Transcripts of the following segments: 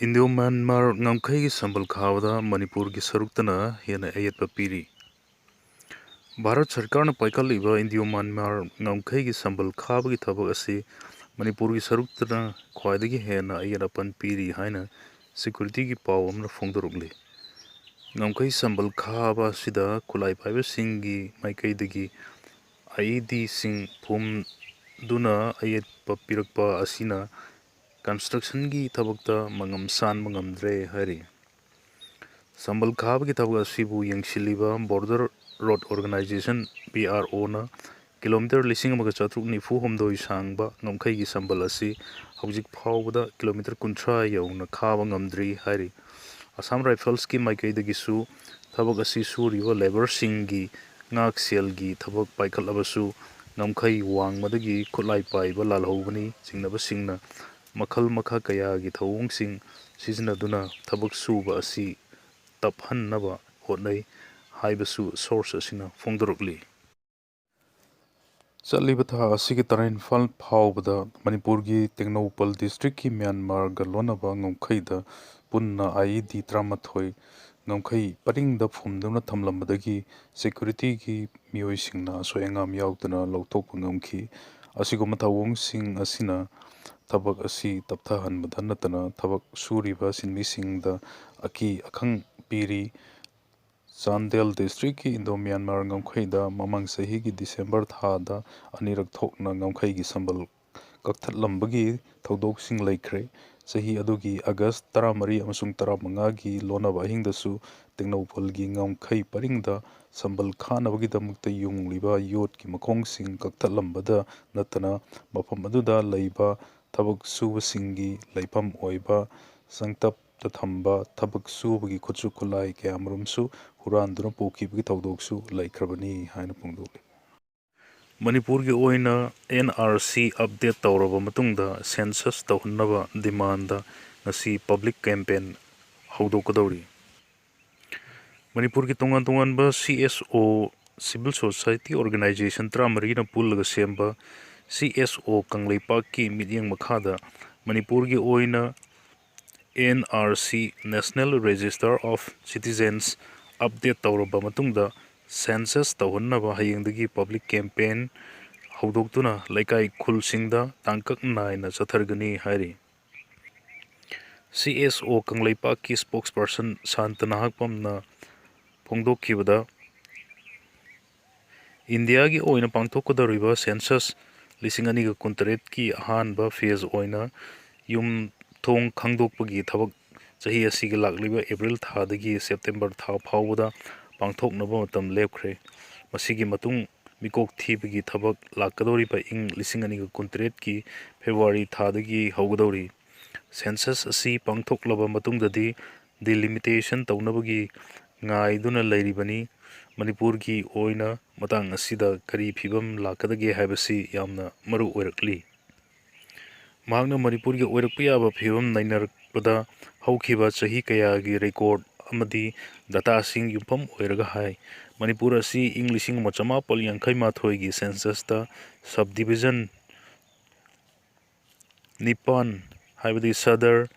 Indo-Myanmar ngam-khaigi sambal khawada Manipurgi saruktana hena ayatpa piri. Bharat Sarkarna paikaliba Indo-Myanmar ngam-khaigi sambal khabagi thabak asi Manipurgi saruktana khwaidagi hena ayatapan piri haina security gi paw amna phongdorukli. Ngam-khaigi sambal khaba sida khulai paiba singi maikaidagi IED sing phum duna ayatpa pirakpa asina construction gi thabakta mangam san mangamdre hari. Sambal khab ki tabga sibu yangshiliba border road organization BRO na kilometer lising amaga chatruk nifu homdoi sangba ngamkhai gi sambal asi hojik phawda kilometer kunthra yauna khaba ngamdri hari. Assam Rifles ki maikai da gisu thabak asi suriwa labor singi ngak sel gi thabak paikal abasu ngamkhai wangmadagi khulai paiba lalhobani singnaba singna makhal makha kaya gi thawung sing sizna duna thabak suba asi taphanaba hotnai haibasu source asina phongdorukli. Chaliba tha asigi tarain fal phawbada Manipurgi Teknopal district ki Myanmar galonaba ngomkhaida punna IED 38 ngomkhai paringda phumduna thamlambadagi security ki miyoisingna soyangam yaudana lawthokpa ngamkhi asiguma thawung sing asina thabak asi tapthahanbada natana thabak suriba sinmisingda aki akhang piri. Chandel district ki Indo-Myanmar ngamkhaida mamang sahi ki December thada anirak thokna ngamkhai gi sambal kakthatlambagi thodok sing laikhre sahi adugi August 13 amasung 15 gi lonaba hingdasu Teknopal gi ngamkhai paringda sambal khanabagi damukta yungliba yot ki makhong sing kaktatlambada natana mafam aduda leiba thabak suba singi leipam oiba sangtap thamba thabak subagi khutsu khulai kyamarumsu Huranduna pokibagi tawdoksu laikhrabani haina pungdokli. Manipurgi oina NRC update tawraba matungda census tawhannaba demanda ngasi public campaign hawdokadawri. Manipurgi tongan-tonganba CSO civil society organization tramarina pullaga semba CSO kangleipakki midyang makhada Manipurgi oina NRC National Register of Citizens update tawraba matungda census tawhannaba hayengdagi public campaign hawdoktuna laikai khulsingda tangkak naina chathargani hairi. CSO kangleipakki spokesperson Santana Hakpamna phongdokkibada India gi oina pangthokadariba census 2023 ki ahanba phase oina yum thong khangdokpagi thabak chahi asigi lakliba April thadagi September tha phawda pangthoknaba matam lepkhre masigi matung mikok thibagi thabak lakadoriba ing 2023 ki February thadagi hawgadori census asi pangthoklaba matungdadi delimitation tawnabagi ngaiduna lairibani Manipurgi oina matang asida kari phibam lakadagi haibasi yamna maru oirakli. Mahakna Manipurgi oirakpa yaba phibam nainarpada hawkhiba chahi kayagi record amadi data sing yumpham oiraga hai Manipur asi ing 1958 gi census ta subdivision Nipan haibadi Sadar,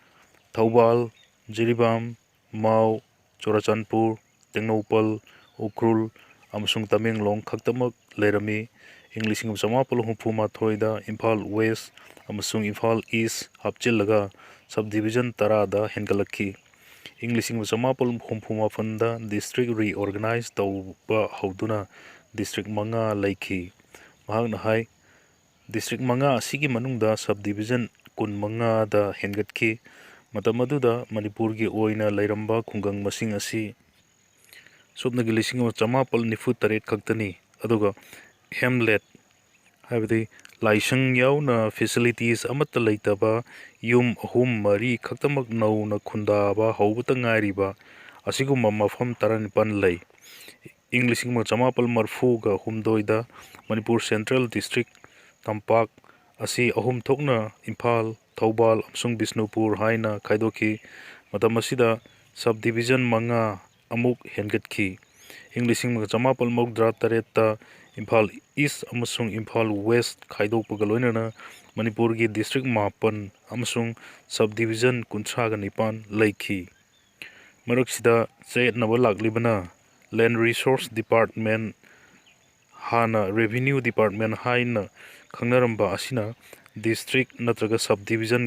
Thaubal, Jiribam, Mau, Chorachandpur, Teknopal, Ukrul amasung Tamenglong khaktamak leirami ing 1964 da Imphal West amasung Imphal East hapchillaga subdivision 10 da hengalakhi ing 1964 da district reorganize tawba hawduna district manga laikhi mahakna hai district manga asigi manungda subdivision 15 da hengatkhi matam aduda Manipurgi oina leiramba khungang masing asi subnagi 1998 khaktani aduga hamlet haibadi laisang yauna facilities amata leitaba yum ahum mari khaktamak nauna khundaba hawbata ngairiba asiguma mafam 19 lei ing 1930 ga humdoida Manipur Central District Tampak asi ahum thokna Imphal Thaubal amsung Bisnupur haina khaidoki matam asida subdivision manga amuk hengatkhi ing 1998 ta Imphal East amasung Imphal West khaidokpaga loinana ꯃꯅꯤꯄꯨꯔꯒꯤ district 14 ꯑꯃꯁꯨꯡ sub division 39 ꯂꯩꯈꯤ꯫ ꯃꯔꯛꯁꯤꯗ ꯆꯌꯦꯠꯅꯕ ꯂꯥꯛꯂꯤꯕꯅ ꯂꯦꯟ resources department, ꯍꯥꯟꯅ revenue department ꯍꯥꯏꯅ ꯈꯪꯅꯔꯝꯕ ꯑꯁꯤꯅ district ꯅꯠꯇ꯭ꯔꯒ sub division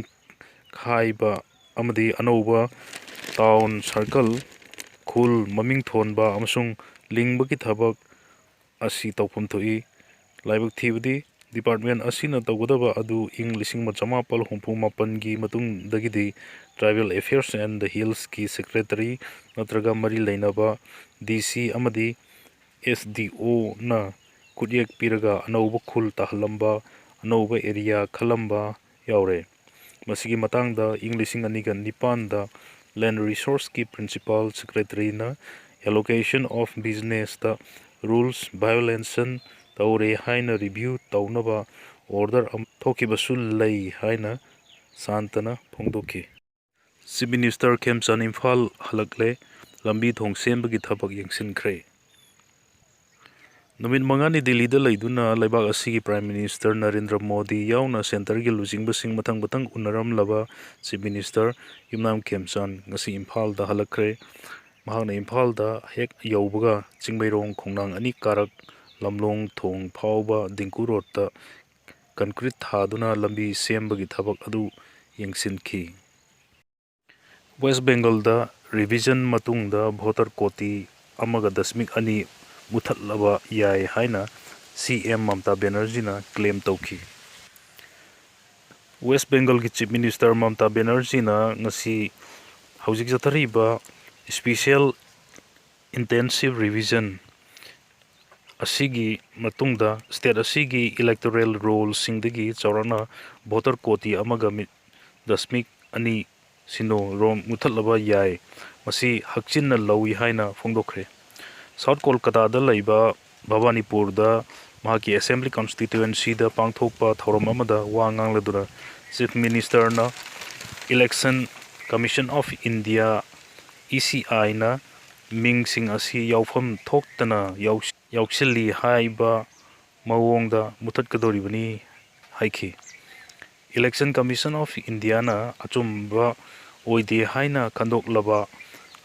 ꯈꯥꯏꯕ ꯑꯃꯗꯤ ꯑꯅꯧꯕ ꯇꯥꯎꯟ, ꯁꯔꯀꯜ, ꯈꯨꯜ ꯃꯃꯤꯡ ꯊꯣꯟꯕ ꯑꯃꯁꯨꯡ ꯂꯤꯡꯕꯒꯤ ꯊꯕꯛ ꯑꯁꯤ ꯇꯧꯐꯝ ꯊꯣꯛꯏ꯫ ꯂꯥꯏꯕꯛ ꯊꯤꯕꯗꯤ ꯗꯤꯄꯥꯔꯠꯃꯦꯟ ꯑꯁꯤꯅ ꯇꯧꯒꯗꯕ ꯑꯗꯨ ꯏꯪ 1967ꯒꯤ ꯃꯇꯨꯡꯗꯒꯤꯗꯤ ꯇ꯭ꯔꯥꯏꯕꯦꯜ ꯑꯦꯐꯤꯌꯔꯁ ꯑꯦꯟ ꯗ ꯍꯤꯜꯁꯀꯤ ꯁꯦꯀ꯭ꯔꯦꯇꯔꯤ ꯅꯠꯇ꯭ꯔꯒ ꯃꯔꯤ ꯂꯩꯅꯕ ꯗꯤ.ꯁꯤ. ꯑꯃꯗꯤ ꯑꯦꯁ.ꯗꯤ.ꯑꯣ.ꯅ ꯈꯨꯠꯌꯦꯛ ꯄꯤꯔꯒ ꯑꯅꯧꯕ ꯈꯨꯜ ꯇꯥꯍꯜꯂꯝꯕ, ꯑꯅꯧꯕ ꯑꯦꯔꯤꯌꯥ ꯈꯜꯂꯝꯕ ꯌꯥꯎꯔꯦ꯫ ꯃꯁꯤꯒꯤ ꯃꯇꯥꯡꯗ ꯏꯪ 2009ꯗ ꯂꯦꯟ ꯔꯤꯁꯣꯔꯁꯀꯤ ꯄ꯭ꯔꯤꯟꯁꯤꯄꯥꯜ ꯁꯦꯀ꯭ꯔꯦꯇꯔꯤꯅ ꯑꯦꯂꯣꯀꯦꯁꯟ ꯑꯣꯐ ꯕꯤꯖꯤꯅꯦꯁꯇ ꯔꯨꯜꯁ ꯚꯥꯏꯑꯣꯂꯦꯁꯟ ꯇꯧꯔꯦ ꯍꯥꯏꯅ ꯔꯤꯚ꯭ꯌꯨ ꯇꯧꯅꯕ ꯑꯣꯔꯗꯔ ꯑꯃ ꯊꯣꯛꯈꯤꯕꯁꯨ ꯂꯩ ꯍꯥꯏꯅ ꯁꯥꯟꯇꯅ ꯐꯣꯡꯗꯣꯛꯈꯤ꯫ ꯆꯤꯐ ꯃꯤꯅꯤꯁꯇꯔ ꯈꯦꯝꯆꯥꯟ ꯏꯝꯐꯥꯜ ꯍꯜꯂꯛꯂꯦ, ꯂꯝꯕꯤ ꯊꯣꯡ ꯁꯦꯝꯕꯒꯤ ꯊꯕꯛ ꯌꯦꯡꯁꯤꯟꯈ꯭ꯔꯦ꯫ ꯅꯨꯃꯤꯠ 5ꯅꯤ ꯗꯤꯜꯂꯤꯗ ꯂꯩꯗꯨꯅ ꯂꯩꯕꯥꯛ ꯑꯁꯤꯒꯤ ꯄ꯭ꯔꯥꯏꯝ ꯃꯤꯅꯤꯁꯇꯔ ꯅꯔꯦꯟꯗ꯭ꯔ ꯃꯣꯗꯤ ꯌꯥꯎꯅ ꯁꯦꯟꯇꯔꯒꯤ ꯂꯨꯆꯤꯡꯕꯁꯤꯡ ꯃꯊꯪ ꯃꯊꯪ ꯎꯅꯔꯝꯂꯕ ꯆꯤꯐ ꯃꯤꯅꯤꯁꯇꯔ ꯌꯨꯝꯅꯥꯝ ꯈꯦꯝꯆꯥꯟ ꯉꯁꯤ ꯏꯝꯐꯥꯜꯗ ꯍꯜꯂꯛꯈ꯭ꯔꯦ꯫ ꯃꯍꯥꯛꯅ ꯏꯝꯐꯥꯜꯗ ꯍꯦꯛ ꯌꯧꯕꯒ ꯆꯤꯡꯃꯩꯔꯣꯡ ꯈꯣꯡꯅꯥꯡ 2 ꯀꯥꯔꯛ ꯂꯝꯂꯣꯡ ꯊꯣꯡ ꯐꯥꯎꯕ ꯗꯤꯡꯀꯨ ꯔꯣꯗꯇ ꯀꯟꯀ꯭ꯔꯤꯠ ꯊꯥꯗꯨꯅ ꯂꯝꯕꯤ ꯁꯦꯝꯕꯒꯤ ꯊꯕꯛ ꯑꯗꯨ ꯌꯦꯡꯁꯤꯟꯈꯤ꯫ ꯋꯦꯁ ꯕꯦꯡꯒꯜꯗ ꯔꯤꯚꯤꯖꯟ ꯃꯇꯨꯡꯗ ꯚꯣꯇꯔ ꯀꯣꯇꯤ 1.2 ꯃꯨꯠꯊꯠꯂꯕ ꯌꯥꯏ ꯍꯥꯏꯅ ꯁꯤ.ꯑꯦꯝ. ꯃꯃꯇꯥ ꯕꯦꯅꯔꯖꯤꯅ ꯀ꯭ꯂꯦꯝ ꯇꯧꯈꯤ꯫ ꯋꯦꯁ ꯕꯦꯡꯒꯜꯒꯤ ꯆꯤꯐ ꯃꯤꯅꯤꯁꯇꯔ ꯃꯃꯇꯥ ꯕꯦꯅꯔꯖꯤꯅ ꯉꯁꯤ ꯍꯧꯖꯤꯛ ꯆꯠꯊꯔꯤꯕ ꯁ꯭ꯄꯤꯁꯦꯜ ꯏꯟꯇꯦꯟꯁꯤꯚ ꯔꯤꯚꯤꯖꯟ ꯑꯁꯤꯒꯤ ꯃꯇꯨꯡꯗ ꯁ꯭ꯇꯦꯠ ꯑꯁꯤꯒꯤ ꯏꯂꯦꯛꯇꯣꯔꯦꯜ ꯔꯣꯜꯁꯤꯡꯗꯒꯤ ꯆꯥꯎꯔꯥꯛꯅ ꯚꯣꯇꯔ ꯀꯣꯇꯤ 1.2 ꯔꯣꯝ ꯃꯨꯠꯊꯠꯂꯕ ꯌꯥꯏ, ꯃꯁꯤ ꯍꯛꯆꯤꯟꯅ ꯂꯧꯏ ꯍꯥꯏꯅ ꯐꯣꯡꯗꯣꯛꯈ꯭ꯔꯦ꯫ ꯁꯥꯎꯊ ꯀꯣꯜꯀꯇꯥꯗ ꯂꯩꯕ ꯚꯕꯥꯅꯤꯄꯨꯔꯗ ꯃꯍꯥꯛꯀꯤ ꯑꯦꯁꯦꯝꯕ꯭ꯂꯤ ꯀꯟꯁꯇꯤꯇ꯭ꯌꯨꯑꯦꯟꯁꯤꯗ ꯄꯥꯡꯊꯣꯛꯄ ꯊꯧꯔꯝ ꯑꯃꯗ ꯋꯥ ꯉꯥꯡꯂꯗꯨꯅ ꯆꯤꯐ ꯃꯤꯅꯤꯁꯇꯔꯅ ꯏꯂꯦꯛꯁꯟ ꯀꯝꯃꯤꯁꯟ ꯑꯣꯐ ꯏꯟꯗꯤꯌꯥ (ꯏ.ꯁꯤ.ꯑꯥꯏ.)ꯅ ꯃꯤꯡꯁꯤꯡ ꯑꯁꯤ ꯌꯥꯎꯐꯝ ꯊꯣꯛꯇꯅ ꯌꯥꯎꯁꯤꯜꯂꯤ ꯍꯥꯏꯕ ꯃꯑꯣꯡꯗ ꯃꯨꯠꯊꯠꯀꯗꯧꯔꯤꯕꯅꯤ ꯍꯥꯏꯈꯤ꯫ ꯏꯂꯦꯛꯁꯟ ꯀꯝꯃꯤꯁꯟ ꯑꯣꯐ ꯏꯟꯗꯤꯌꯥꯅ ꯑꯆꯨꯝꯕ ꯑꯣꯏꯗꯦ ꯍꯥꯏꯅ ꯈꯟꯗꯣꯛꯂꯕ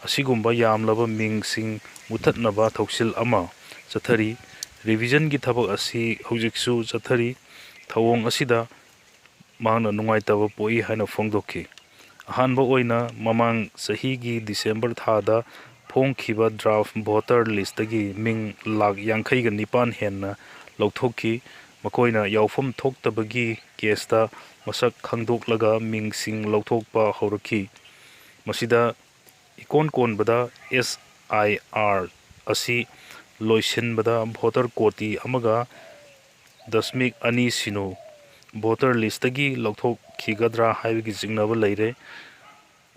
ꯑꯁꯤꯒꯨꯝꯕ ꯌꯥꯝꯂꯕ ꯃꯤꯡꯁꯤꯡ ꯃꯨꯠꯊꯠꯅꯕ ꯊꯧꯁꯤꯜ ꯑꯃ ꯆꯠꯊꯔꯤ꯫ ꯔꯤꯚꯤꯖꯟꯒꯤ ꯊꯕꯛ ꯑꯁꯤ ꯍꯧꯖꯤꯛꯁꯨ ꯆꯠꯊꯔꯤ꯫ ꯊꯧꯑꯣꯡ ꯑꯁꯤꯗ ꯃꯍꯥꯛꯅ ꯅꯨꯡꯉꯥꯏꯇꯕ ꯄꯣꯛꯏ ꯍꯥꯏꯅ ꯐꯣꯡꯗꯣꯛꯈꯤ꯫ ꯑꯍꯥꯟꯕ ꯑꯣꯏꯅ ꯃꯃꯥꯡ ꯆꯍꯤꯒꯤ ꯗꯤꯁꯦꯝꯕꯔ ꯊꯥꯗ ꯐꯣꯡꯈꯤꯕ ꯗ꯭ꯔꯥꯐ ꯚꯣꯇꯔ ꯂꯤꯁꯇꯒꯤ ꯃꯤꯡ 59,000 ꯍꯦꯟꯅ ꯂꯧꯊꯣꯛꯈꯤ꯫ ꯃꯈꯣꯏꯅ ꯌꯥꯎꯐꯝ ꯊꯣꯛꯇꯕꯒꯤ ꯀꯦꯁꯇ ꯃꯁꯛ ꯈꯪꯗꯣꯛꯂꯒ ꯃꯤꯡꯁꯤꯡ ꯂꯧꯊꯣꯛꯄ ꯍꯧꯔꯛꯈꯤ꯫ ꯃꯁꯤꯗ ꯏꯀꯣꯟ ꯀꯣꯟꯕꯗ ꯑꯦꯁ.ꯑꯥꯏ.ꯑꯥꯔ. ꯑꯁꯤ ꯂꯣꯏꯁꯤꯟꯕꯗ ꯚꯣꯇꯔ ꯀꯣꯇꯤ 1.2 ꯚꯣꯇꯔ ꯂꯤꯁꯇꯒꯤ ꯂꯧꯊꯣꯛꯈꯤꯒꯗ꯭ꯔꯥ ꯍꯥꯏꯕꯒꯤ ꯆꯤꯡꯅꯕ ꯂꯩꯔꯦ꯫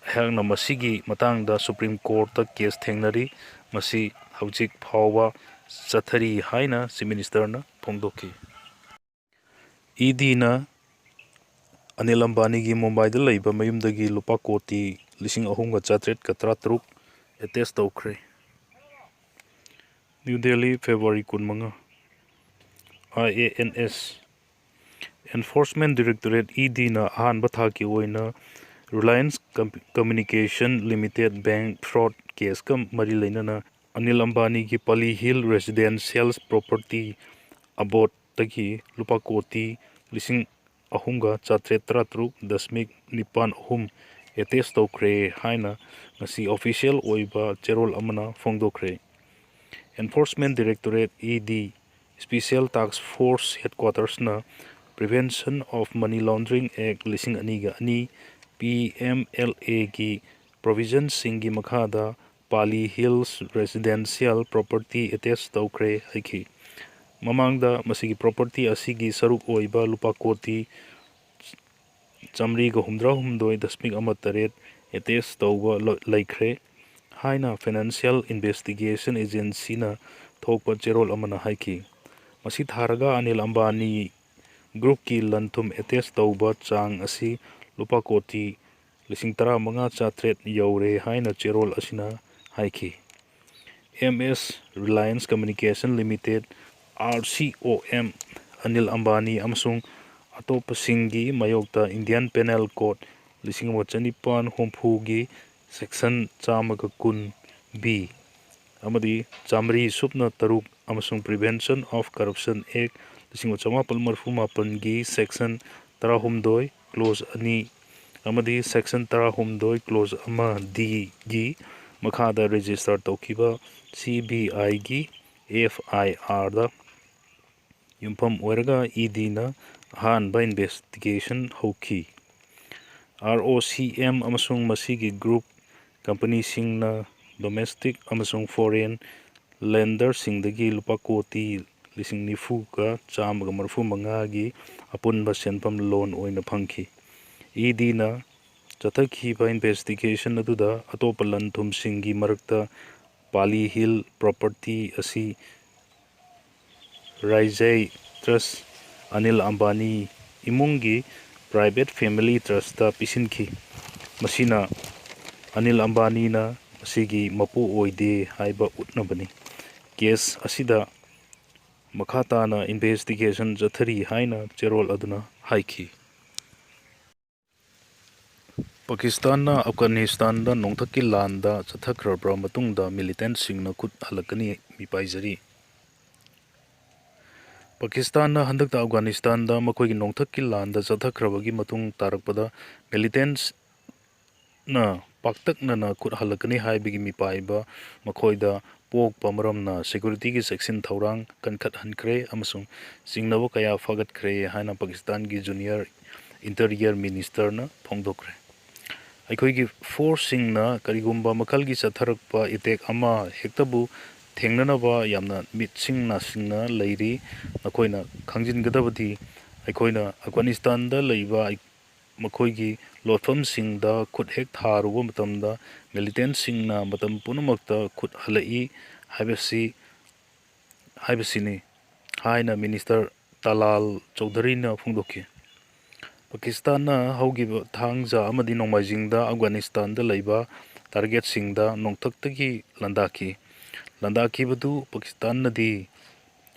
ꯑꯩꯍꯥꯛꯅ ꯃꯁꯤꯒꯤ ꯃꯇꯥꯡꯗ ꯁꯨꯄ꯭ꯔꯤꯝ ꯀꯣꯔꯠꯇ ꯀꯦꯁ ꯊꯦꯡꯅꯔꯤ꯫ ꯃꯁꯤ ꯍꯧꯖꯤꯛ ꯐꯥꯎꯕ ꯆꯠꯊꯔꯤ ꯍꯥꯏꯅ ꯆꯤꯐ ꯃꯤꯅꯤꯁꯇꯔꯅ ꯐꯣꯡꯗꯣꯛꯈꯤ꯫ ꯏ.ꯗꯤ.ꯅ ꯑꯅꯤꯜ ꯑꯝꯕꯥꯅꯤꯒꯤ ꯃꯨꯝꯕꯥꯏꯗ ꯂꯩꯕ ꯃꯌꯨꯝꯗꯒꯤ ꯂꯨꯄꯥ ꯀꯣꯇꯤ 3,813 ꯑꯦꯇꯦꯁ ꯇꯧꯈ꯭ꯔꯦ꯫ New Delhi, February 15, IANS. Enforcement directorate (ꯏ.ꯗꯤ.)ꯅ ꯑꯍꯥꯟꯕ ꯊꯥꯛꯀꯤ ꯑꯣꯏꯅ Reliance communications limited bank fraud ꯀꯦꯁꯀ ꯃꯔꯤ ꯂꯩꯅꯅ ꯑꯅꯤꯜ ꯑꯝꯕꯥꯅꯤꯒꯤ ꯄꯜꯂꯤ ꯍꯤꯜ ꯔꯦꯁꯤꯗꯦꯟꯁꯤꯌꯦꯜ ꯄ꯭ꯔꯣꯄꯔꯇꯤ ꯑꯕꯣꯠꯇꯒꯤ ꯂꯨꯄꯥ ꯀꯣꯇꯤ 3,813.93 ꯑꯦꯇꯦꯁ ꯇꯧꯈ꯭ꯔꯦ ꯍꯥꯏꯅ ꯉꯁꯤ ꯑꯣꯐꯤꯁꯤꯌꯦꯜ ꯑꯣꯏꯕ ꯆꯦꯔꯣꯜ ꯑꯃꯅ ꯐꯣꯡꯗꯣꯛꯈ꯭ꯔꯦ꯫ Enforcement directorate (ED.) ꯁ꯭ꯄꯦꯁꯤꯑꯦꯜ ꯇꯥꯛꯁ ꯐꯣꯔꯁ ꯍꯦꯗꯀ꯭ꯋꯥꯇꯔꯁꯅ prevention of money laundering act 2002 (ꯄꯤ.ꯑꯦꯝ.ꯑꯦꯜ.ꯑꯦ.)ꯒꯤ ꯄ꯭ꯔꯣꯚꯤꯖꯟꯁꯤꯡꯒꯤ ꯃꯈꯥꯗ Pali hills residential property attach ꯇꯧꯈ꯭ꯔꯦ ꯍꯥꯏꯈꯤ꯫ ꯃꯃꯥꯡꯗ ꯃꯁꯤꯒꯤ ꯄ꯭ꯔꯣꯄꯔꯇꯤ ꯑꯁꯤꯒꯤ ꯁꯔꯨꯛ ꯑꯣꯏꯕ ꯂꯨꯄꯥ ꯀꯣꯇꯤ 969.18 ꯑꯦꯇꯦꯁ ꯇꯧꯕ ꯂꯩꯈ꯭ꯔꯦ ꯍꯥꯏꯅ ꯐꯥꯏꯅꯥꯟꯁꯤꯌꯦꯜ ꯏꯟꯚꯦꯁꯇꯤꯒꯦꯁꯟ ꯑꯦꯖꯦꯟꯁꯤꯅ ꯊꯣꯛꯄ ꯆꯦꯔꯣꯜ ꯑꯃꯅ ꯍꯥꯏꯈꯤ꯫ ꯃꯁꯤ ꯊꯥꯔꯒ ꯑꯅꯤꯜ ꯑꯝꯕꯥꯅꯤ ꯒ꯭ꯔꯨꯞꯀꯤ ꯂꯟ-ꯊꯨꯝ ꯑꯦꯇꯦꯁ ꯇꯧꯕ ꯆꯥꯡ ꯑꯁꯤ ꯂꯨꯄꯥ ꯀꯣꯇꯤ 15,800 ꯌꯧꯔꯦ ꯍꯥꯏꯅ ꯆꯦꯔꯣꯜ ꯑꯁꯤꯅ ꯍꯥꯏꯈꯤ꯫ MS. Reliance communications limited (RCOM.), Anil Ambani ꯑꯃꯁꯨꯡ ꯑꯇꯣꯞꯄꯁꯤꯡꯒꯤ ꯃꯥꯌꯣꯛꯇ ꯏꯟꯗꯤꯌꯟ ꯄꯦꯅꯦꯜ ꯀꯣꯗ 1970ꯒꯤ ꯁꯦꯛꯁꯟ 110(b) ꯑꯃꯗꯤ 303 ꯑꯃꯁꯨꯡ ꯄ꯭ꯔꯤꯚꯦꯟꯁꯟ ꯑꯣꯐ ꯀꯔꯞꯁꯟ ꯑꯦꯛ 1938ꯒꯤ ꯁꯦꯛꯁꯟ 16 ꯀ꯭ꯂꯣꯖ 2 ꯑꯃꯗꯤ ꯁꯦꯛꯁꯟ 16 ꯀ꯭ꯂꯣꯖ 1(d)ꯒꯤ ꯃꯈꯥꯗ ꯔꯦꯖꯤꯁꯇꯔ ꯇꯧꯈꯤꯕ CBIꯒꯤ FIRꯗ ꯌꯨꯝꯐꯝ ꯑꯣꯏꯔꯒ EDꯅ ꯑꯍꯥꯟꯕ ꯏꯟꯚꯦꯁꯇꯤꯒꯦꯁꯟ ꯍꯧꯈꯤ꯫ ROCM ꯑꯃꯁꯨꯡ ꯃꯁꯤꯒꯤ ꯒ꯭ꯔꯨꯞ ꯀꯝꯄꯅꯤꯁꯤꯡꯅ ꯗꯣꯃꯦꯁꯇꯤꯛ ꯑꯃꯁꯨꯡ ꯐꯣꯔꯦꯟ ꯂꯦꯟꯗꯔꯁꯤꯡꯗꯒꯤ ꯂꯨꯄꯥ ꯀꯣꯇꯤ 90,135ꯒꯤ ꯑꯄꯨꯟꯕ ꯁꯦꯟꯐꯝ ꯂꯣꯟ ꯑꯣꯏꯅ ꯐꯪꯈꯤ꯫ EDꯅ ꯆꯠꯊꯈꯤꯕ ꯏꯟꯚꯦꯁꯇꯤꯒꯦꯁꯟ ꯑꯗꯨꯗ ꯑꯇꯣꯞꯄ ꯂꯟ-ꯊꯨꯝꯁꯤꯡꯒꯤ ꯃꯔꯛꯇ ꯄꯥꯂꯤ ꯍꯤꯜ ꯄ꯭ꯔꯣꯄꯔꯇꯤ ꯑꯁꯤ ꯔꯥꯏꯖꯩ ꯇ꯭ꯔꯁ ꯑꯅꯤꯜ ꯑꯝꯕꯥꯅꯤ ꯏꯃꯨꯡꯒꯤ ꯄ꯭ꯔꯥꯏꯚꯦꯠ ꯐꯦꯃꯤꯂꯤ ꯇ꯭ꯔꯁꯇ ꯄꯤꯁꯤꯟꯈꯤ, ꯃꯁꯤꯅ ꯑꯅꯤꯜ ꯑꯝꯕꯥꯅꯤꯅ ꯃꯁꯤꯒꯤ ꯃꯄꯨ ꯑꯣꯏꯗꯦ ꯍꯥꯏꯕ ꯎꯠꯅꯕꯅꯤ꯫ ꯀꯦꯁ ꯑꯁꯤꯗ ꯃꯈꯥ ꯇꯥꯅ ꯏꯟꯚꯦꯁꯇꯤꯒꯦꯁꯟ ꯆꯠꯊꯔꯤ ꯍꯥꯏꯅ ꯆꯦꯔꯣꯜ ꯑꯗꯨꯅ ꯍꯥꯏꯈꯤ꯫ ꯄꯥꯀꯤꯁꯇꯥꯟꯅ ꯑꯐꯒꯥꯅꯤꯁꯇꯥꯟꯗ ꯅꯣꯡꯊꯛꯀꯤ ꯂꯥꯟꯗ ꯆꯠꯊꯈ꯭ꯔꯕ ꯃꯇꯨꯡꯗ ꯃꯤꯂꯤꯇꯦꯟꯠꯁꯤꯡꯅ ꯈꯨꯠ ꯍꯜꯂꯛꯀꯅꯤ ꯃꯤꯄꯥꯏꯖꯔꯤ꯫ ꯄꯥꯀꯤꯁꯇꯥꯟꯅ ꯍꯟꯗꯛꯇ ꯑꯐꯒꯥꯅꯤꯁꯇꯥꯟꯗ ꯃꯈꯣꯏꯒꯤ ꯅꯣꯡꯊꯛꯀꯤ ꯂꯥꯟꯗ ꯆꯠꯊꯈ꯭ꯔꯕꯒꯤ ꯃꯇꯨꯡ ꯇꯥꯔꯛꯄꯗ ꯃꯤꯂꯤꯇꯦꯟꯠꯁꯅ ꯄꯥꯛꯇꯛꯅꯅ ꯈꯨꯠ ꯍꯜꯂꯛꯀꯅꯤ ꯍꯥꯏꯕꯒꯤ ꯃꯤꯄꯥꯏꯕ ꯃꯈꯣꯏꯗ ꯄꯣꯛꯄ ꯃꯔꯝꯅ ꯁꯦꯀ꯭ꯌꯨꯔꯤꯇꯤꯒꯤ ꯆꯦꯛꯁꯤꯟ ꯊꯧꯔꯥꯡ ꯀꯟꯈꯠꯍꯟꯈ꯭ꯔꯦ ꯑꯃꯁꯨꯡ ꯆꯤꯡꯅꯕ ꯀꯌꯥ ꯐꯒꯠꯈ꯭ꯔꯦ ꯍꯥꯏꯅ ꯄꯥꯀꯤꯁꯇꯥꯟꯒꯤ ꯖꯨꯅꯤꯌꯔ ꯏꯟꯇꯤꯔꯤꯌꯔ ꯃꯤꯅꯤꯁꯇꯔꯅ ꯐꯣꯡꯗꯣꯛꯈ꯭ꯔꯦ꯫ ꯑꯩꯈꯣꯏꯒꯤ ꯐꯣꯔꯁꯁꯤꯡꯅ ꯀꯔꯤꯒꯨꯝꯕ ꯃꯈꯜꯒꯤ ꯆꯠꯊꯔꯛꯄ ꯑꯦꯇꯦꯛ ꯑꯃ ꯍꯦꯛꯇꯕꯨ ꯊꯦꯡꯅꯅꯕ ꯌꯥꯝꯅ ꯃꯤꯠꯁꯤꯡ-ꯅꯥꯁꯤꯡꯅ ꯂꯩꯔꯤ꯫ ꯅꯈꯣꯏꯅ ꯈꯪꯖꯤꯟꯒꯗꯕꯗꯤ ꯑꯩꯈꯣꯏꯅ ꯑꯐꯒꯥꯅꯤꯁꯇꯥꯟꯗ ꯂꯩꯕ ꯃꯈꯣꯏꯒꯤ ꯂꯣꯠꯐꯝꯁꯤꯡꯗ ꯈꯨꯠ ꯍꯦꯛ ꯊꯥꯔꯨꯕ ꯃꯇꯝꯗ ꯃꯤꯂꯤꯇꯦꯟꯠꯁꯤꯡꯅ ꯃꯇꯝ ꯄꯨꯝꯅꯃꯛꯇ ꯈꯨꯠ ꯍꯜꯂꯛꯏ ꯍꯥꯏꯕꯁꯤꯅꯤ ꯍꯥꯏꯅ ꯃꯤꯅꯤꯁꯇꯔ ꯇꯥꯂꯥꯜ ꯆꯧꯙꯔꯤꯅ ꯐꯣꯡꯗꯣꯛꯈꯤ꯫ ꯄꯥꯀꯤꯁꯇꯥꯟꯅ ꯍꯧꯈꯤꯕ ꯊꯥꯡꯖ ꯑꯃꯗꯤ ꯅꯣꯡꯃꯥꯏꯖꯤꯡꯗ ꯑꯐꯒꯥꯅꯤꯁꯇꯥꯟꯗ ꯂꯩꯕ ꯇꯥꯔꯒꯦꯠꯁꯤꯡꯗ ꯅꯣꯡꯊꯛꯇꯒꯤ ꯂꯥꯟꯗꯥꯈꯤ꯫ ꯂꯥꯟꯗꯥꯈꯤꯕꯗꯨ ꯄꯥꯀꯤꯁꯇꯥꯟꯅꯗꯤ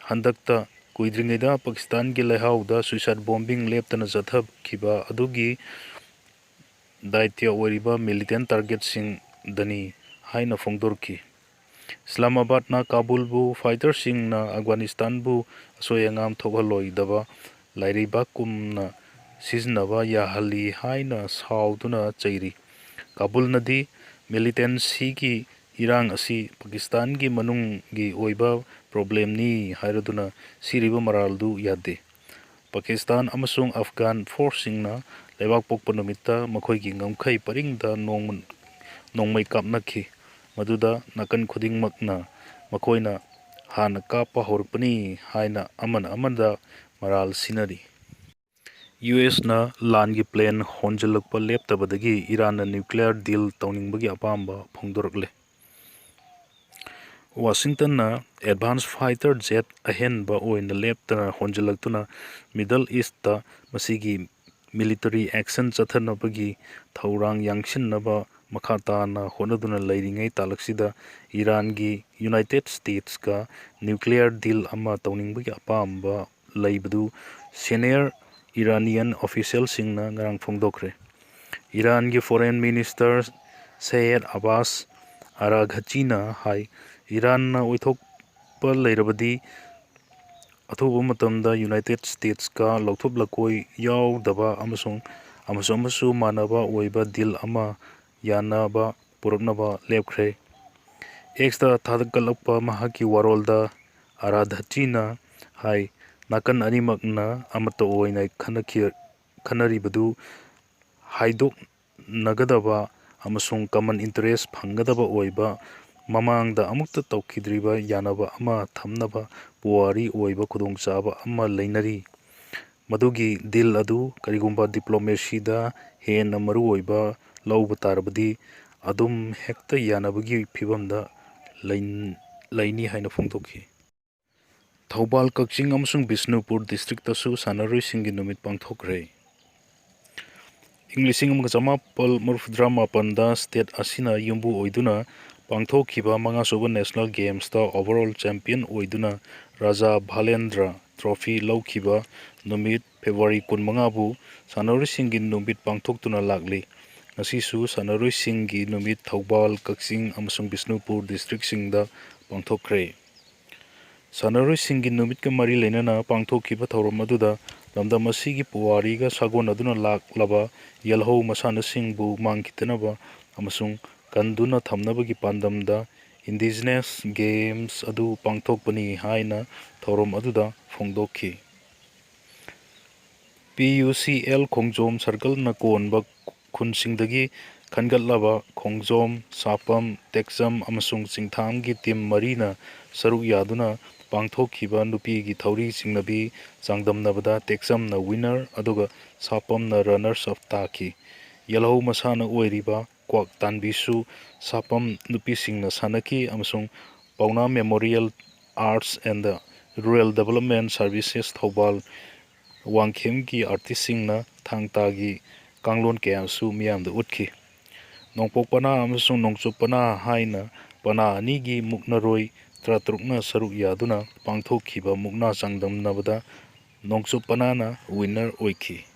ꯍꯟꯗꯛꯇ ꯀꯨꯏꯗ꯭ꯔꯤꯉꯩꯗ ꯄꯥꯀꯤꯁꯇꯥꯟꯒꯤ ꯂꯩꯍꯥꯎꯗ ꯁꯨꯏꯁꯥꯏꯠ ꯕꯣꯝꯕꯤꯡ ꯂꯦꯞꯇꯅ ꯆꯠꯊꯈꯤꯕ ꯑꯗꯨꯒꯤ ꯗꯥꯏꯇ꯭ꯌ ꯑꯣꯏꯔꯤꯕ ꯃꯤꯂꯤꯇꯦꯟꯠ ꯇꯥꯔꯒꯦꯠꯁꯤꯡꯗꯅꯤ ꯍꯥꯏꯅ ꯐꯣꯡꯗꯣꯛꯈꯤ꯫ ꯏꯁꯂꯥꯃꯥꯕꯥꯗꯅ ꯀꯥꯕꯨꯜꯕꯨ ꯐꯥꯏꯇꯔꯁꯤꯡꯅ ꯑꯐꯒꯥꯅꯤꯁꯇꯥꯟꯕꯨ ꯑꯁꯣꯏ-ꯑꯉꯥꯝ ꯊꯣꯛꯍꯜꯂꯣꯏꯗꯕ ꯂꯥꯏꯔꯩꯕꯥꯛꯀꯨꯝꯅ ꯁꯤꯖꯤꯟꯅꯕ ꯌꯥꯍꯜꯂꯤ ꯍꯥꯏꯅ ꯁꯥꯎꯗꯨꯅ ꯆꯩꯔꯤ꯫ ꯀꯥꯕꯨꯜꯅꯗꯤ ꯃꯤꯂꯤꯇꯦꯟꯁꯤꯒꯤ ꯏꯔꯥꯡ ꯑꯁꯤ ꯄꯥꯀꯤꯁꯇꯥꯟꯒꯤ ꯃꯅꯨꯡꯒꯤ ꯑꯣꯏꯕ ꯄ꯭ꯔꯣꯕ꯭ꯂꯦꯝꯅꯤ ꯍꯥꯏꯔꯗꯨꯅ ꯁꯤꯔꯤꯕ ꯃꯔꯥꯜꯗꯨ ꯌꯥꯗꯦ꯫ ꯄꯥꯀꯤꯁꯇꯥꯟ ꯑꯃꯁꯨꯡ ꯑꯐꯒꯥꯟ ꯐꯣꯔꯁꯁꯤꯡꯅ ꯂꯩꯕꯥꯛꯄꯣꯛꯄ ꯅꯨꯃꯤꯠꯇ ꯃꯈꯣꯏꯒꯤ ꯉꯝꯈꯩ ꯄꯔꯤꯡꯗ ꯅꯣꯡꯃꯩ ꯀꯥꯞꯅꯈꯤ, ꯃꯗꯨꯗ ꯅꯥꯀꯟ ꯈꯨꯗꯤꯡꯃꯛꯅ ꯃꯈꯣꯏꯅ ꯍꯥꯟꯅ ꯀꯥꯞꯄ ꯍꯧꯔꯛꯄꯅꯤ ꯍꯥꯏꯅ ꯑꯃꯅ ꯑꯃꯗ ꯃꯔꯥꯜ ꯁꯤꯅꯔꯤ꯫ ꯌꯨꯑꯦꯁꯅ ꯂꯥꯟꯒꯤ ꯄ꯭ꯂꯦꯟ ꯍꯣꯟꯖꯜꯂꯛꯄ ꯂꯦꯞꯇꯕꯗꯒꯤ ꯏꯔꯥꯟꯅ ꯅ꯭ꯌꯨꯀ꯭ꯂꯤꯌꯔ ꯗꯤꯜ ꯇꯧꯅꯤꯡꯕꯒꯤ ꯑꯄꯥꯝꯕ ꯐꯣꯡꯗꯣꯔꯛꯂꯦ꯫ ꯋꯥꯁꯤꯡꯇꯟꯅ ꯑꯦꯗꯚꯥꯟꯁ ꯐꯥꯏꯇꯔ ꯖꯦꯠ ꯑꯍꯦꯟꯕ ꯑꯣꯏꯅ ꯂꯦꯞꯇꯅ ꯍꯣꯟꯖꯜꯂꯛꯇꯨꯅ ꯃꯤꯗꯜ ꯏꯁꯠꯇ ꯃꯁꯤꯒꯤ ꯃꯤꯂꯤꯇꯔꯤ ꯑꯦꯛꯁꯟ ꯆꯠꯊꯅꯕꯒꯤ ꯊꯧꯔꯥꯡ ꯌꯥꯡꯁꯤꯟꯅꯕ ꯃꯈꯥ ꯇꯥꯅ ꯍꯣꯠꯅꯗꯨꯅ ꯂꯩꯔꯤꯉꯩ ꯇꯥꯂꯛꯁꯤꯗ ꯏꯔꯥꯟꯒꯤ ꯌꯨꯅꯥꯏꯇꯦꯗ ꯁ꯭ꯇꯦꯠꯁꯀ ꯅ꯭ꯌꯨꯀ꯭ꯂꯤꯌꯔ ꯗꯤꯜ ꯑꯃ ꯇꯧꯅꯤꯡꯕꯒꯤ ꯑꯄꯥꯝꯕ ꯂꯩꯕꯗꯨ ꯁꯦꯅꯤꯌꯔ ꯏꯔꯥꯅꯤꯌꯟ ꯑꯣꯐꯤꯁꯤꯌꯦꯜꯁꯤꯡꯅ ꯉꯔꯥꯡ ꯐꯣꯡꯗꯣꯛꯈ꯭ꯔꯦ꯫ ꯏꯔꯥꯟꯒꯤ ꯐꯣꯔꯦꯟ ꯃꯤꯅꯤꯁꯇꯔ ꯁꯩꯌꯦꯗ ꯑꯕꯥꯁ ꯑꯔꯥꯘꯆꯤꯅ ꯍꯥꯏ ꯏꯔꯥꯟꯅ ꯑꯣꯏꯊꯣꯛꯄ ꯂꯩꯔꯕꯗꯤ ꯑꯊꯨꯕ ꯃꯇꯝꯗ ꯌꯨꯅꯥꯏꯇꯦꯗ ꯁ꯭ꯇꯦꯠꯁꯀ ꯂꯧꯊꯣꯛ-ꯂꯀꯣꯏ ꯌꯥꯎꯗꯕ ꯑꯃꯁꯨꯡ ꯃꯥꯟꯅꯕ ꯑꯣꯏꯕ ꯗꯤꯜ ꯑꯃ ꯌꯥꯅꯕ ꯄꯨꯔꯛꯅꯕ ꯂꯦꯞꯈ꯭ꯔꯦ꯫ ꯑꯦꯛꯁꯇ ꯊꯥꯒꯠꯂꯛꯄ ꯃꯍꯥꯛꯀꯤ ꯋꯥꯔꯣꯜꯗ ꯑꯔꯥꯘꯆꯤꯅ ꯍꯥꯏ ꯅꯥꯀꯟ ꯑꯅꯤꯃꯛꯅ ꯑꯃꯠꯇ ꯑꯣꯏꯅ ꯈꯟꯅꯔꯤꯕꯗꯨ ꯍꯥꯏꯗꯣꯛꯅꯒꯗꯕ ꯑꯃꯁꯨꯡ ꯀꯃꯟ ꯏꯟꯇꯔꯦꯁ ꯐꯪꯒꯗꯕ ꯑꯣꯏꯕ ꯃꯃꯥꯡꯗ ꯑꯃꯨꯛꯇ ꯇꯧꯈꯤꯗ꯭ꯔꯤꯕ ꯌꯥꯅꯕ ꯑꯃ ꯊꯝꯅꯕ ꯄꯨꯋꯥꯔꯤ ꯑꯣꯏꯕ ꯈꯨꯗꯣꯡꯆꯥꯕ ꯑꯃ ꯂꯩꯅꯔꯤ꯫ ꯃꯗꯨꯒꯤ ꯗꯤꯜ ꯑꯗꯨ ꯀꯔꯤꯒꯨꯝꯕ ꯗꯤꯄ꯭ꯂꯣꯃꯦꯁꯤꯗ ꯍꯦꯟꯅ ꯃꯔꯨꯑꯣꯏꯕ ꯂꯧꯕ ꯇꯥꯔꯕꯗꯤ ꯑꯗꯨꯝ ꯍꯦꯛꯇ ꯌꯥꯅꯕꯒꯤ ꯐꯤꯚꯝꯗ ꯂꯩꯅꯤ ꯍꯥꯏꯅ ꯐꯣꯡꯗꯣꯛꯈꯤ꯫ ꯊꯧꯕꯥꯜ, ꯀꯛꯆꯤꯡ ꯑꯃꯁꯨꯡ ꯕꯤꯁꯅꯨꯄꯨꯔ ꯗꯤꯁꯇ꯭ꯔꯤꯛꯇꯁꯨ ꯁꯥꯟꯅꯔꯣꯏꯁꯤꯡꯒꯤ ꯅꯨꯃꯤꯠ ꯄꯥꯡꯊꯣꯛꯈ꯭ꯔꯦ꯫ ꯏꯪ 1967ꯗ ꯁ꯭ꯇꯦꯠ ꯑꯁꯤꯅ ꯌꯨꯝꯕꯨ ꯑꯣꯏꯗꯨꯅ ꯄꯥꯡꯊꯣꯛꯈꯤꯕ ꯃꯉꯥꯁꯨꯕ ꯅꯦꯁꯅꯦꯜ ꯒꯦꯝꯁꯇ ꯑꯣꯚꯔꯑꯣꯜ ꯆꯦꯝꯄꯤꯌꯟ ꯑꯣꯏꯗꯨꯅ ꯔꯥꯖꯥ ꯚꯥꯂꯦꯟꯗ꯭ꯔ ꯇ꯭ꯔꯣꯐꯤ ꯂꯧꯈꯤꯕ ꯅꯨꯃꯤꯠ ꯐꯦꯕ꯭ꯔꯨꯋꯥꯔꯤ 25ꯕꯨ ꯁꯥꯟꯅꯔꯣꯏꯁꯤꯡꯒꯤ ꯅꯨꯃꯤꯠ ꯄꯥꯡꯊꯣꯛꯇꯨꯅ ꯂꯥꯛꯂꯤ꯫ ꯉꯁꯤꯁꯨ ꯁꯥꯟꯅꯔꯣꯏꯁꯤꯡꯒꯤ ꯅꯨꯃꯤꯠ ꯊꯧꯕꯥꯜ, ꯀꯛꯆꯤꯡ ꯑꯃꯁꯨꯡ ꯕꯤꯁꯅꯨꯄꯨꯔ ꯗꯤꯁꯇ꯭ꯔꯤꯛꯁꯤꯡꯗ ꯄꯥꯡꯊꯣꯛꯈ꯭ꯔꯦ꯫ ꯁꯥꯟꯅꯔꯣꯏꯁꯤꯡꯒꯤ ꯅꯨꯃꯤꯠꯀ ꯃꯔꯤ ꯂꯩꯅꯅ ꯄꯥꯡꯊꯣꯛꯈꯤꯕ ꯊꯧꯔꯝ ꯑꯗꯨꯗ ꯂꯝꯗꯝ ꯑꯁꯤꯒꯤ ꯄꯨꯋꯥꯔꯤꯒ ꯁꯥꯒꯣꯟꯅꯗꯨꯅ ꯂꯥꯛꯂꯕ ꯌꯦꯜꯍꯧ ꯃꯁꯥꯟꯅꯁꯤꯡꯕꯨ ꯃꯥꯡꯈꯤꯗꯅꯕ ꯑꯃꯁꯨꯡ ꯀꯟꯗꯨꯅ ꯊꯝꯅꯕꯒꯤ ꯄꯥꯟꯗꯝꯗ ꯏꯟꯗꯤꯖꯤꯅꯁ ꯒꯦꯝꯁ ꯑꯗꯨ ꯄꯥꯡꯊꯣꯛꯄꯅꯤ ꯍꯥꯏꯅ ꯊꯧꯔꯝ ꯑꯗꯨꯗ ꯐꯣꯡꯗꯣꯛꯈꯤ꯫ PUCL ꯈꯣꯡꯖꯣꯝ ꯁꯔꯀꯜꯅ ꯀꯣꯟꯕ ꯈꯨꯟꯁꯤꯡꯗꯒꯤ ꯈꯟꯒꯠꯂꯕ ꯈꯣꯡꯖꯣꯝ, ꯁꯥꯄꯝ, ꯇꯦꯛꯆꯝ ꯑꯃꯁꯨꯡ ꯆꯤꯡꯊꯥꯝꯒꯤ ꯇꯤꯝ ꯃꯔꯤꯅ ꯁꯔꯨꯛ ꯌꯥꯗꯨꯅ ꯄꯥꯡꯊꯣꯛꯈꯤꯕ ꯅꯨꯄꯤꯒꯤ ꯊꯧꯔꯤ ꯆꯤꯡꯅꯕꯤ ꯆꯥꯡꯗꯝꯅꯕꯗ ꯇꯦꯛꯆꯝꯅ ꯋꯤꯅꯔ ꯑꯗꯨꯒ ꯁꯥꯄꯝꯅ ꯔꯅꯔꯁ ꯑꯞ ꯇꯥꯈꯤ꯫ ꯌꯦꯜꯍꯧ ꯃꯁꯥꯟꯅ ꯑꯣꯏꯔꯤꯕ ꯀ꯭ꯋꯥꯛ ꯇꯥꯟꯕꯤꯁꯨ ꯁꯥꯄꯝ ꯅꯨꯄꯤꯁꯤꯡꯅ ꯁꯥꯟꯅꯈꯤ ꯑꯃꯁꯨꯡ Pauna memorial arts and rural development services Thoubal ꯋꯥꯡꯈꯦꯝꯒꯤ ꯑꯥꯔꯇꯤꯁꯁꯤꯡꯅ ꯊꯥꯡ ꯇꯥꯒꯤ ꯀꯥꯡꯂꯣꯟ ꯀꯌꯥꯁꯨ ꯃꯤꯌꯥꯝꯗ ꯎꯠꯈꯤ꯫ ꯅꯣꯡꯄꯣꯛ ꯄꯅꯥ ꯑꯃꯁꯨꯡ ꯅꯣꯡꯆꯨꯞ ꯄꯅꯥ ꯍꯥꯏꯅ ꯄꯅꯥ ꯑꯅꯤꯒꯤ ꯃꯨꯛꯅꯔꯣꯏ 13ꯅ ꯁꯔꯨꯛ ꯌꯥꯗꯨꯅ ꯄꯥꯡꯊꯣꯛꯈꯤꯕ ꯃꯨꯛꯅꯥ ꯆꯥꯡꯗꯝꯅꯕꯗ ꯅꯣꯡꯆꯨꯞ ꯄꯅꯥꯅ ꯋꯤꯅꯔ ꯑꯣꯏꯈꯤ꯫